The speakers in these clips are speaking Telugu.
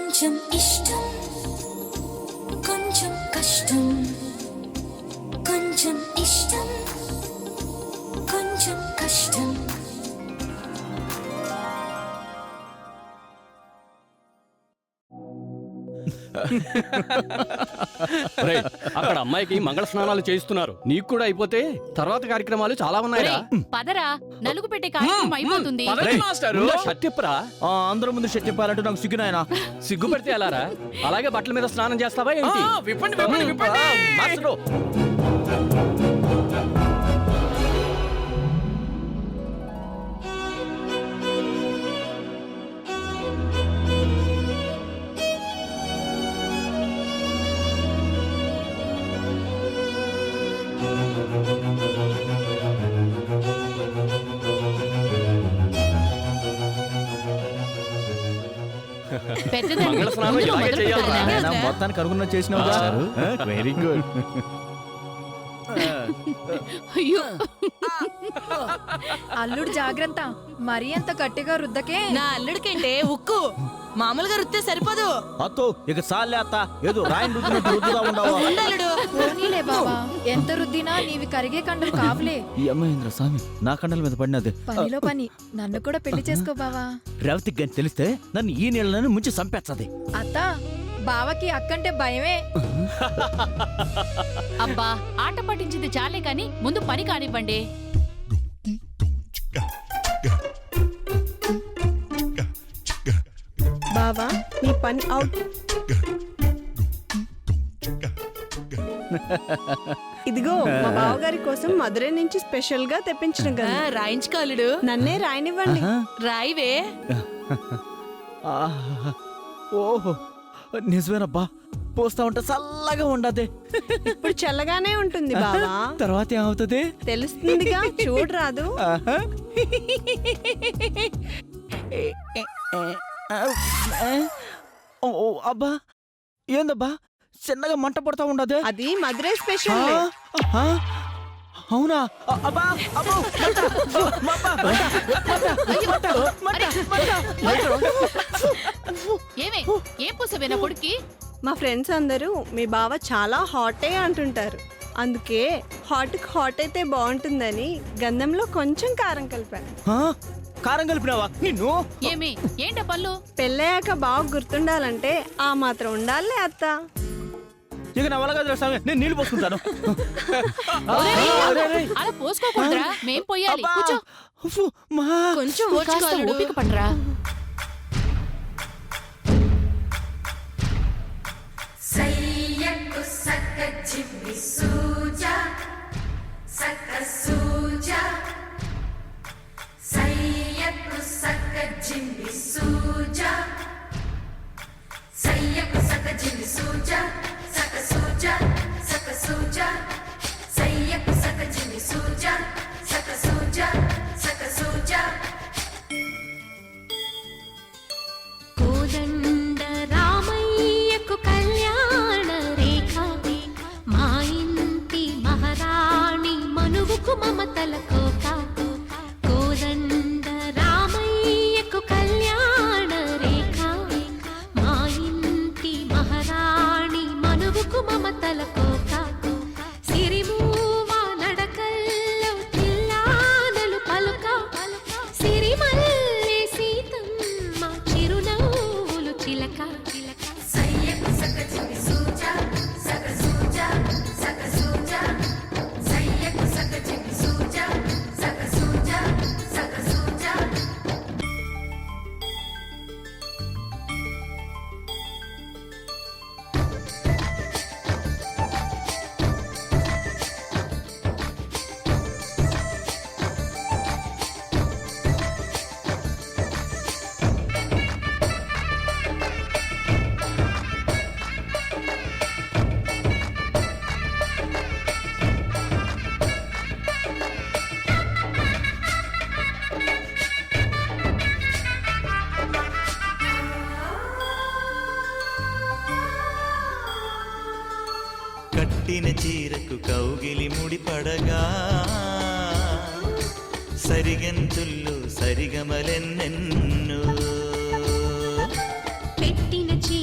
కొంచెం ఇష్టం కొంచెం కష్టం కొంచెం ఇష్టం కొంచెం కష్టం అక్కడ అమ్మాయికి మంగళ స్నానాలు చేయిస్తున్నారు. నీకు కూడా అయిపోతే తర్వాత కార్యక్రమాలు చాలా ఉన్నాయిరా. పదరా, నలుగు పెట్టే కార్యక్రమం అయిపోతుంది. షట్టిప్పరా, అందరూ ముందు షర్ట్ చెప్పాలంటే నాకు సిగ్గునాయనా. సిగ్గుపడితే ఎలారా? అలాగే బట్టల మీద స్నానం చేస్తావా ఏంటి? మాస్టరు. మంగళ స్నానం ఇలాగే చేయాలి. మొత్తానికి అనుకున్న చేసినావు. Very good. అల్లుడు జాగ్రత్త, మరీ అంత గట్టిగా రుద్దకే. నా అల్లుడికంటే ఉక్కు మామూలుగా రుద్దే సరిపోదు. అత్తో ఇక సాలే అత్త, ఏదో రాయని రుద్దినట్టు రుద్దుదా ఉండవు. పోనీలే బాబా, ఎంత రుద్దినా నీవి కరిగే కండలు కావులే. ఈ అమ్మాయింద్ర స్వామి నా కండల మీద పడినది. పనిలో పని, నన్ను కూడా పెళ్లి చేసుకో బావా. రేవతికి గాని తెలిస్తే నన్ను ఈ నీళ్ళని ముంచి చంపేస్తది. అత్త, బావకి అక్కంటే భయమే. అబ్బా, ఆట పట్టించింది చాలే కాని ముందు పని కానివ్వండి. బావా, నీ పని అవుట్. ఇదిగో మా బావగారి కోసం మధురై నుంచి స్పెషల్ గా తెప్పించిన గన్. రాయించుకోలుడు, నన్నే రాయనివ్వండి. రాయివే. ఓహో నిజమేనబ్బా, పోస్తా ఉంటే చల్లగా ఉండదే. ఇప్పుడు చల్లగానే ఉంటుంది బావా, తర్వాత ఏమవుతుంది తెలుస్తుందిగా, చూడరాదు. అబ్బా ఏందబ్బా చిన్నగా మంట పడతా ఉండదే. అది మధురై స్పెషల్. అవునా? అబ్బా అబ్బో ఏమే, ఏం పూసవేనా కొడుక్కి? మా ఫ్రెండ్స్ అందరూ మీ బావ చాలా హాటే అంటుంటారు. అందుకే హాట్ హాట్ అయితే బాగుంటుందని గంధంలో కొంచెం కారం కలిపాను. కారం కలిపినావా నిన్ను? ఏమి, ఏంట పళ్ళు? పెళ్ళయ్యాక బాగా గుర్తుండాలంటే ఆ మాత్రం ఉండాలే అత్త. ఇక నా వల్ల కాదు స్వామి, నేను నీళ్ళు పోసుకుంటాను. అలా పోసుకోకూడదురా, మేం పోయాలి. కూర్చో. కొంచెం ఓపిక పడరా. సయ్యకు సక్క చిమ్మి సూజా సక్క సూజా సయ్యకు సక్క చిమ్మి సూజా సయ్యకు సక్క చిమ్మి సూజా సక్క సూజా సక్క సూజా సయ్యకు సక్క చిమ్మి సూజా సక్క సూజా సక్క సూజా కోదండ రామయ్యకు కళ్యాణ రేఖ మా ఇంటి మహారాణి మనువుకు మమతల కోక. కోదండ రామయ్యకు కళ్యాణ రేఖ మా ఇంటి మహారాణి మనువుకు మమతల కోక. సిరిమూవ నడకల్లో పిల్లానలు పలుక సిరిమల్లె సీతమ్మ చిరునవ్వులు చిలక. సయ్యకు సక్క చిమ్మి సూజా సక్క సూజా సక్క సూజా సయ్యకు సక్క చిమ్మి సూజా సక్క సూజా సక్క సూజా కట్టిన చీరకు కౌగిలి ముడిపడగా సరిగంతుల్లో సరిగమలెన్నెన్నో పెట్టిన చీ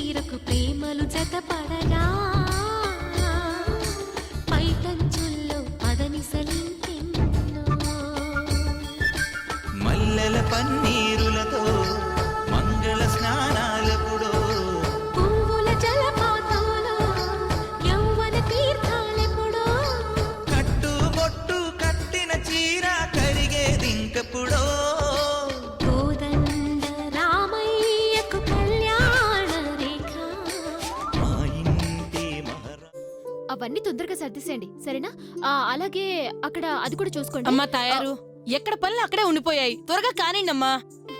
అవన్నీ తొందరగా సర్దిసేయండి సరేనా అలాగే అక్కడ అది కూడా చూసుకోండి. అమ్మా తయారు ఎక్కడ పనులు అక్కడే ఉండిపోయాయి, త్వరగా కానిండమ్మా.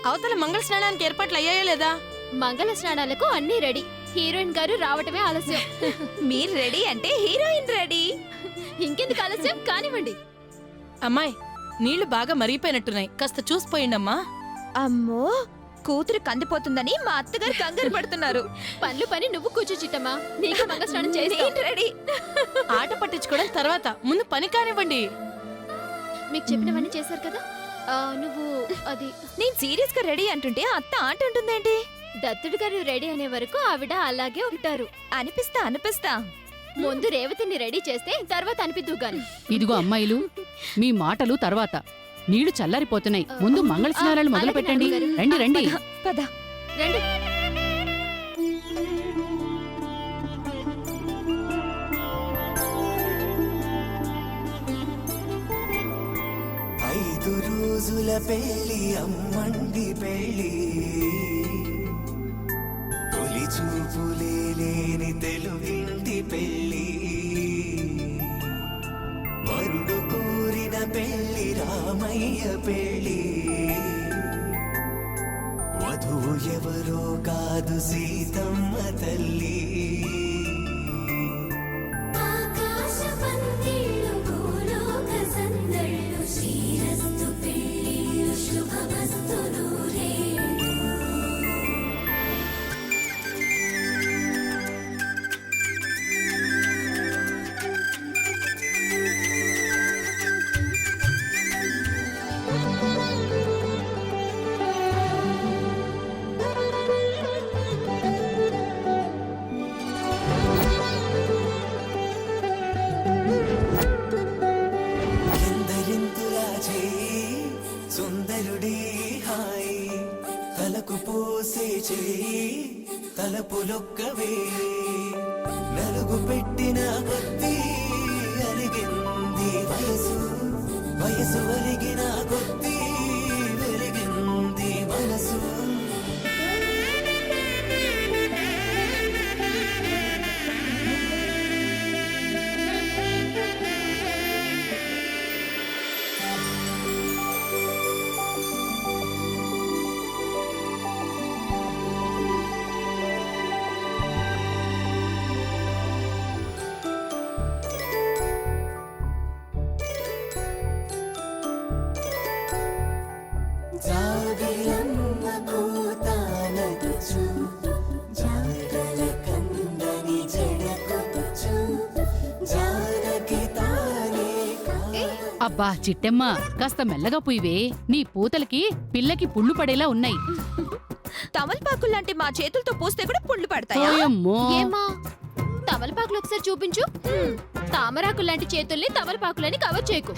అవతల మంగళ స్నానానికి ఏర్పాట్లు అయ్యాయా లేదా? మంగళ స్నానాలకు అన్నీ రెడీ. హీరోయిన్ గారు రావటమే ఆలస్యం. మీరు రెడీ అంటే హీరోయిన్ రెడీ. ఇంకెందుకు ఆలస్యం, కానివ్వండి. అమ్మాయి నీళ్లు బాగా మరిగిపోయినట్టున్నాయి, కాస్త చూసిపోయిండమ్మా. అమ్మో, కూతురు కందిపోతుందని మా అత్తగారు కంగారు పడుతున్నారు. పనులు పని నువ్వు కూర్చో చిట్టమ్మా, నీకు మంగళ స్నానం చేసి రెడీ. ఆట పట్టించుకోవడం తర్వాత, ముందు పని కానివ్వండి. మీకు చెప్పినవన్నీ చేశారు కదా. నువ్వు అది నేను సీరియస్ గా రెడీ అంటుంటే అత్త ఆట అంటుందేంటి? దత్తుడు గారు రెడీ అనే వరకు ఆవిడ అలాగే ఉంటారు. అనిపిస్తా. ముందు రేవతిని రెడీ చేస్తే తర్వాత అనిపిద్దు గాని. ఇదిగో అమ్మాయిలు, మీ మాటలు తర్వాత. నీళ్లు చల్లారిపోతున్నాయి, ముందు మంగళ స్నానాలు మొదలు పెట్టండి. రండి రండి. పద రండి. ఐదు రోజుల పెళ్లి అమ్మండి పెళ్లి, తొలి చూపులే లేని తెలుగింటి పెళ్లి, వరుడు కోరిన పెళ్లి రామయ్య పెళ్లి, వధువు ఎవరో కాదు సీతమ్మ తల్లి. ఆకాశ పందిళ్ళు భూలోక సందళ్ళు శ్రీరస్తు పెళ్ళిళ్ళు శుభమస్తు నూరేళ్ళు. ఎందరింతులా చేయి సుందరుడి హాయి, తలకు పోసే చేయి తలపులొక్కవే, నలుగు పెట్టిన కొద్దీ అరిగింది వయసు, వయసు ఒరిగిన కొద్దీ వెలిగింది మనసు. జాబిలమ్మ కూతానదుచు, జాగల కందని జడకొచ్చు, జానకి తానే అబ్బా చిట్టెమ్మ, కాస్త మెల్లగా పోయివే. నీ పూతలకి పిల్లకి పుళ్ళు పడేలా ఉన్నాయి. తమలపాకులు లాంటి మా చేతులతో పూస్తే కూడా పుళ్ళు పడతాయా? ఓయమ్మో. ఏమా తమలపాకులు ఒకసారి చూపించు. తామరాకు లాంటి చేతుల్ని తమలపాకులని కవర్ చేయకు.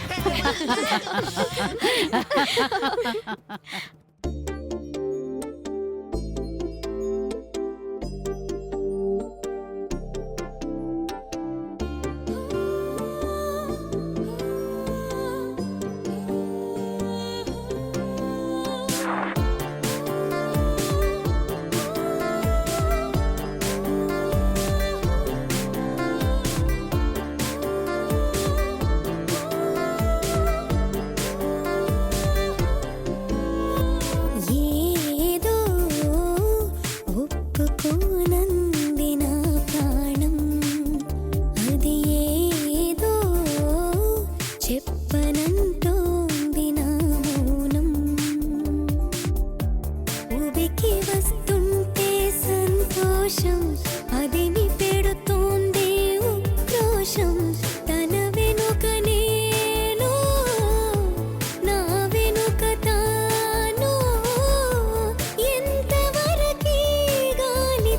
ఏదో ఒప్పుకోనంది నా ప్రాణం, అది ఏదో చెప్పనంటోంది నా మౌనం. ఉబికి వస్తుంటే సంతోషం, అది నీ పెడుతోంది ఉక్రోషం. తన వెనుక నేను, నా వెనుక తాను, ఎంతవరకే గాని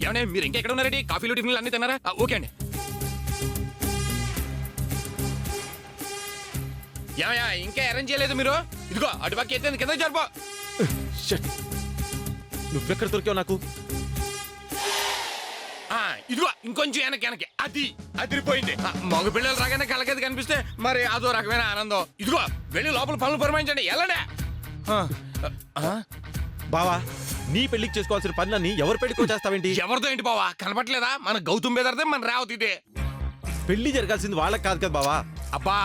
ఏమండి మీరు ఇంకెక్కడ ఉన్నారండి? కాఫీలు టిఫిన్లు అన్ని తిన్నారా? ఓకే అండి. ఏమయ్యా ఇంకా అరేంజ్ చేయలేదు మీరు? ఇదిగో అటుపక్క ఎత్తే కింద జరిపో. నువ్వెక్కడ దొరికావు నాకు? ఇదిగో ఇంకొంచెం వెనక్కి అది అదిరిపోయింది. మగ పిల్లలు రాగానే కళ్ళకది కనిపిస్తే మరి అదో రకమైన ఆనందం. ఇదిగో వెళ్ళి లోపల పనులు పురమాయించండి. వెళ్ళండి. బావా నీ పెళ్లికి చేసుకోవాల్సిన పనులన్నీ ఎవరు పెళ్లికో చేస్తావేంటి? ఎవరితో ఏంటి బావా? కనపట్లేదా? మన గౌతమ్ బేదర్దే, మన రేవతి ఇదే. పెళ్లి జరగాల్సింది వాళ్ళకి కాదు కదా బావా. అబ్బా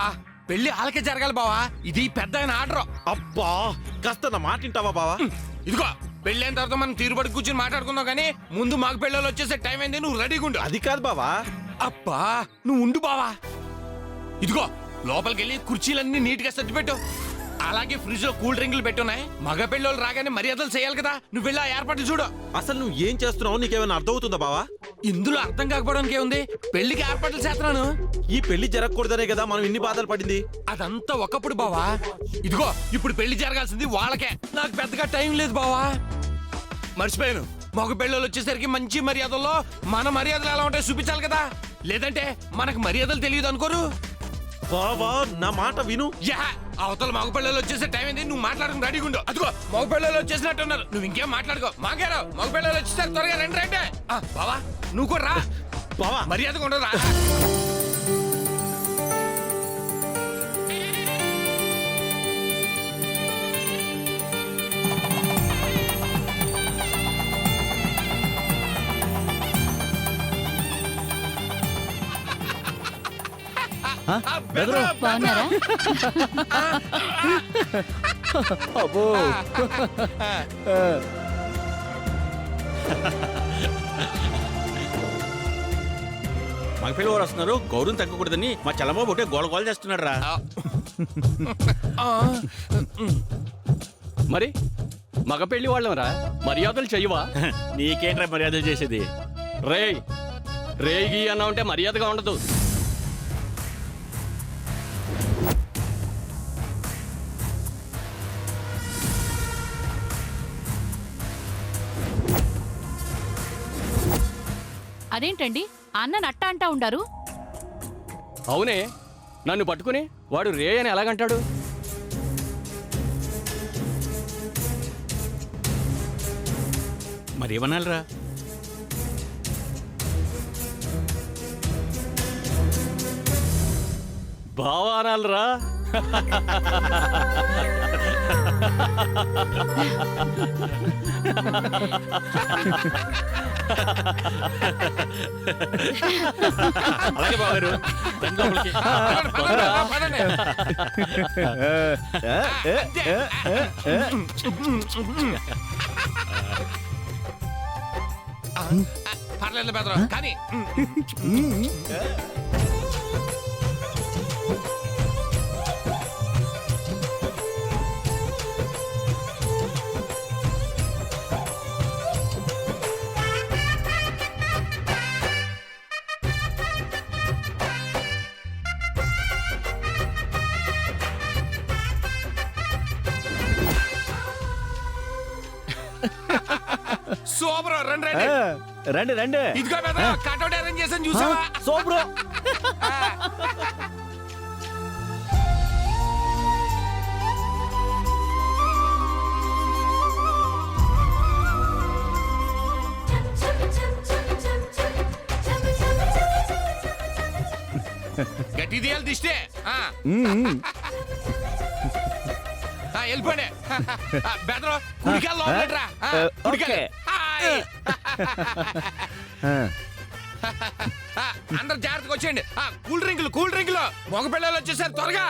పెళ్లి వాళ్ళకే జరగాలి బావా. ఇది పెద్ద ఆయన ఆర్డర్. అబ్బా కాస్త నా మాట వింటావా బావా? ఇదిగో పెళ్ళైన తర్వాత మనం తీరుబడి కూర్చొని మాట్లాడుకుందాం కానీ ముందు మాకు పెళ్ళిళ్ళు వచ్చేసే టైం అయింది. నువ్వు రెడీగా ఉండు. అది కాదు బావా. అబ్బా నువ్వు ఉండు బావా. ఇదిగో లోపలికి వెళ్ళి కుర్చీలన్నీ నీట్ గా సర్దిపెట్టు. అలాగే ఫ్రిడ్జ్ లో కూల్ డ్రింకులు పెట్టున్నాయి. మగ పెళ్ళోళ్ళు రాగానే మర్యాదలు చేయాలి కదా. నువ్వు వెళ్ళి ఆ ఏర్పాట్లు చూడు. అసలు నువ్వు ఏం చేస్తున్నావు నీకేమైనా అర్థమవుతుందా బావా? ఇందులో అర్థం కాకపోవడానికి ఏముంది? పెళ్లికి ఏర్పాట్లు చేస్తున్నాను. ఈ పెళ్లి జరగకూడదనే కదా మనం ఇన్ని బాధలు పడింది. అదంతా ఒకప్పుడు బావా. ఇదిగో ఇప్పుడు పెళ్లి జరగాల్సింది వాళ్ళకే. నాకు పెద్దగా టైం లేదు బావా. మర్చిపోయాను. మగ పెళ్ళోళ్ళు వచ్చేసరికి మంచి మర్యాదల్లో మన మర్యాదలు ఎలా ఉంటాయో చూపించాలి కదా. లేదంటే మనకు మర్యాదలు తెలియదు అనుకోరు. బావా నా మాట విను. అవతల మగ పిల్లలు వచ్చేసే టైం ఏంది? నువ్వు మాట్లాడుకుని రెడీగా ఉండు. అదిగో మగ పిల్లలు వచ్చేసినట్టున్నారు. నువ్వు ఇంకేం మాట్లాడుకో. మాగారు మగ పిల్లలు వచ్చేసారు. త్వరగా రండి రండి. బావా నువ్వు కూడా రా బావా. మర్యాదగా ఉండదు రా. బాగున్నారా? అబ్బో మగపిల్ల వారు వస్తున్నారు. గౌరవం తగ్గకూడదని మా చలమో ఒకటే గోల గోల చేస్తున్నాడు రా. మరి మగ పెళ్లి వాళ్ళంరా మర్యాదలు చెయ్యవా? నీకేంట్రా మర్యాదలు చేసేది? రేగి అన్నా ఉంటే మర్యాదగా ఉండదు. అదేంటండి అన్న నట్ట అంటా ఉండారు? అవునే, నన్ను పట్టుకుని వాడు రే అని ఎలాగంటాడు? మరేమనాలిరా? బావా అనాలిరా. అలాగే బాగారు పర్లేదు బెదరు కానీ సూపర్. రండి రండి రండి రండి. ఇదిగో బెదరు కట్అవుట్ అరేంజ్ చేసాను చూసావా? సూపర్. గట్టి తీయాలి దిష్టే. వెళ్ళిపోండి. బెదరు కుడికాయలు లోపలరా. అందరు జాగ్రత్తగా వచ్చేయండి. కూల్ డ్రింకులు మగ పిల్లలు వచ్చేసారు. త్వరగా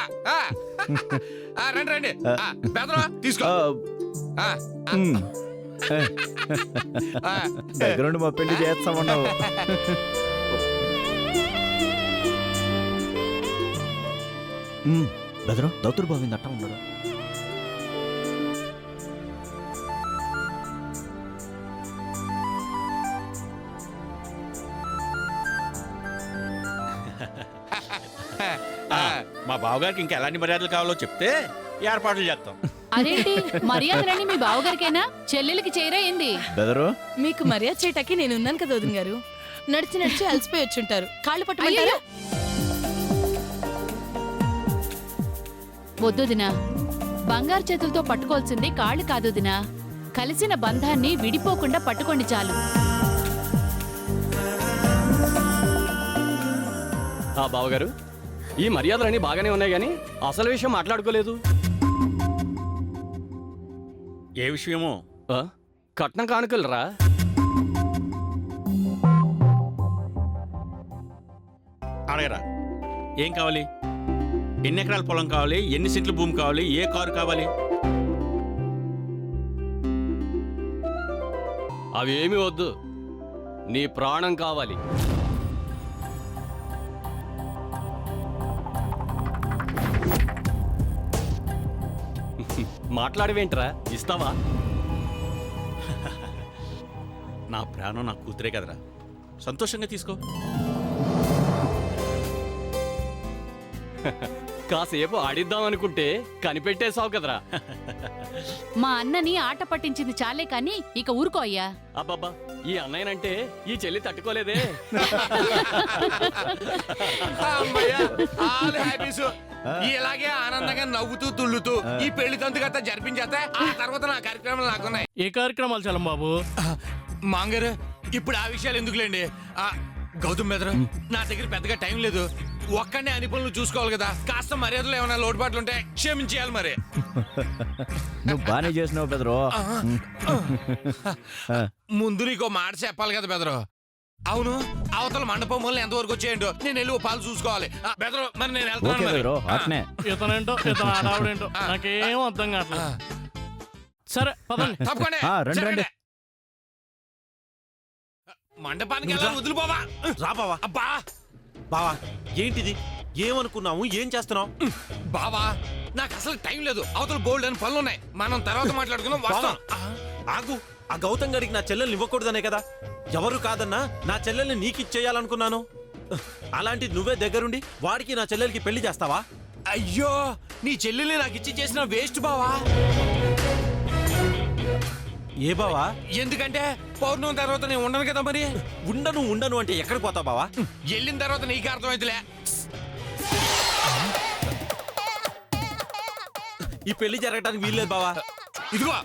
రండి రండి. బెదరు తీసుకో. దగ్గరుండి మా పెళ్లి చేస్తామన్నావు. బెదరు దౌతురు బాగుంది అట్ట ఉన్నాడు. మా బావగారికి ఇంకా ఎలాంటి మర్యాదలు కావాలో చెప్తే ఏర్పాట్లు చేస్తాం. అదేంటి మర్యాదలన్నీ మీ బావగారికేనా చెల్లెలకి చేరా ఏంది? బెదరు మీకు మర్యాద చేయటానికి నేను ఉన్నాను కదా వదిన గారు. నడిచి నడిచి అలసిపోయి వచ్చుంటారు. కాళ్ళు పట్టుకుంటారా? వద్దుదినా, బంగారు చేతులతో పట్టుకోవాల్సింది కాళ్ళు కాదుదినా, కలిసిన బంధాన్ని విడిపోకుండా పట్టుకోండి చాలు. ఆ బావగారు, ఈ మర్యాదలన్నీ బాగానే ఉన్నాయి కానీ అసలు విషయం మాట్లాడుకోలేదు. ఏ విషయమో? ఆ? కట్నం కానుకలరా? అడగరా, ఏం కావాలి? ఎన్ని ఎకరాల పొలం కావాలి? ఎన్ని సెంట్ల భూమి కావాలి? ఏ కారు కావాలి? అవేమీ వద్దు, నీ ప్రాణం కావాలి. మాట్లాడవేంట్రా, ఇస్తావా? నా ప్రాణం నా కూతురే కదరా, సంతోషంగా తీసుకో. కాసేపు ఆడిద్దాం అనుకుంటే కనిపెట్టేశావు కదరా. మా అన్నని ఆట పట్టించింది చాలే కాని ఇక ఊరుకో అయ్యా. అబ్బబ్బా, ఈ అన్నయ్యనంటే ఈ చెల్లి తట్టుకోలేదే. అమ్మయ్య, all happy. ఇలాగే ఆనందంగా నవ్వుతూ తుళ్ళుతూ ఈ పెళ్లి తంతుగత జరిపించేస్తే ఆ తర్వాత నా కార్యక్రమాలు నాకున్నాయి. ఏ కార్యక్రమాలు చలం బాబు? మాంగారు, ఇప్పుడు ఆ విషయాలు ఎందుకులేండి. గౌతమ్ బెదరు, నా దగ్గర పెద్దగా టైం లేదు. ఒక్కడనే అన్ని పనులు చూసుకోవాలి కదా. కాస్త మర్యాదలు ఏమైనా లోటుపాట్లు ఉంటే క్షమించేయాలి. మరి నువ్వు బానే చేసినావు బెదరు. ముందు నీకో మాట చెప్పాలి కదా బెదరు. అవును, అవతల మండపం వల్ల ఎంతవరకు వచ్చేయండు నేను వెళ్ళి పాలు చూసుకోవాలి. బెదరు, మరి నేను ఓకే బెదరు, వెళ్తాను. అట్నే. ఇతనేంటో ఇతను ఆడావిడేంటో నాకేం అర్థం కావట్లేదు. సరే పదండి. తప్పకుండా రండి రండి. మండపానికి వెళ్ళాలి, వదిలిపోవా. రాబావా. అబ్బా బావా, ఏంటిది? ఏమనుకున్నావు? ఏం చేస్తున్నావు? బావా, నాకు అసలు టైం లేదు. అవతల బోల్డ్ అని పనులు ఉన్నాయి. మనం తర్వాత మాట్లాడుకుందాం. వస్తాం. ఆగు, ఆ గౌతమ్ గడికి నా చెల్లెల్ని ఇవ్వకూడదనే కదా. ఎవరు కాదన్నా నా చెల్లెల్ని నీకిచ్చేయాలనుకున్నాను. అలాంటిది నువ్వే దగ్గరుండి వాడికి నా చెల్లెలకి పెళ్లి చేస్తావా? అయ్యో, నీ చెల్లెల్ని నాకు ఇచ్చి చేసిన వేస్ట్ బావా. ఏ బావా? ఎందుకంటే పౌర్ణమి తర్వాత నేను ఉండను కదా. మరి ఉండను అంటే ఎక్కడికి పోతావు బావా? వెళ్ళిన తర్వాత నీకు అర్థమైతులే. ఈ పెళ్లి జరగడానికి వీల్లేదు బావా. ఇదిగో,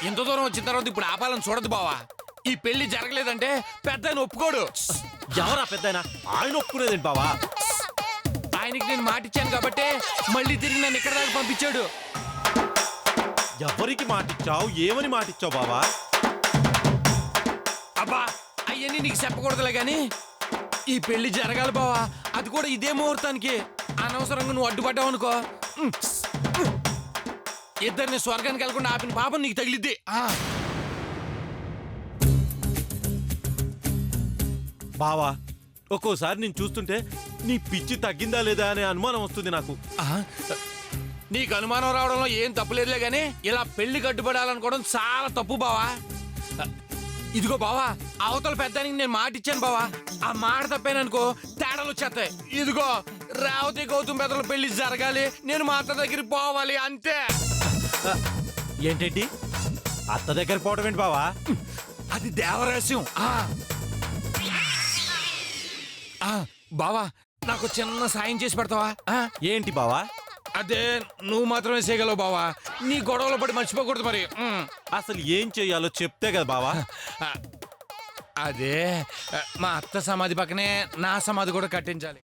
ఇంత దూరం వచ్చిన తర్వాత ఇప్పుడు ఆపాలని చూడదు బావా. ఈ పెళ్లి జరగలేదంటే పెద్ద ఆయన ఒప్పుకోడు. ఎవరా పెద్దయినా? ఆయన ఒప్పుకునేదేంటి బావా? ఆయనకి నేను మాటిచ్చాను కాబట్టి మళ్ళీ తిరిగి నన్ను ఇక్కడ దాకా పంపించాడు. ఎవరికి మాటిచ్చావు? ఏమని మాటిచ్చావు బావా? అబ్బా, అవన్నీ నీకు చెప్పకూడదులే గాని ఈ పెళ్లి జరగాలి బావా. అది కూడా ఇదే ముహూర్తానికి. అనవసరంగా నువ్వు అడ్డుపడ్డావు అనుకో, ఇద్దరిని స్వర్గానికి వెళ్ళకుండా ఆపిన పాపం నీకు తగిలిద్ది. బావా, ఒక్కోసారి నేను చూస్తుంటే నీ పిచ్చి తగ్గిందా లేదా అనే అనుమానం వస్తుంది నాకు. నీకు అనుమానం రావడంలో ఏం తప్పులేదులే గాని ఇలా పెళ్లి కట్టుబడాలనుకోవడం చాలా తప్పు బావా. ఇదిగో బావా, అవతల పెద్దానికి నేను మాట ఇచ్చాను బావా. ఆ మాట తప్పాననుకో తేడాలు వచ్చేస్తాయి. ఇదిగో, రేవతి గౌతమ్ పెద్దల పెళ్లి జరగాలి, నేను మా అత్త దగ్గరికి పోవాలి, అంతే. ఏంటండి అత్త దగ్గర పోవడం ఏంటి బావా? అది దేవరహస్యం. బావా, నాకు చిన్న సాయం చేసి పెడతావా? ఏంటి బావా? అదే, నువ్వు మాత్రమే చేయగలవు బావా. నీ గొడవలో పడి మర్చిపోకూడదు మరి. అసలు ఏం చెయ్యాలో చెప్తే కదా బావా. అదే, మా అత్త సమాధి పక్కనే నా సమాధి కూడా కట్టించాలి.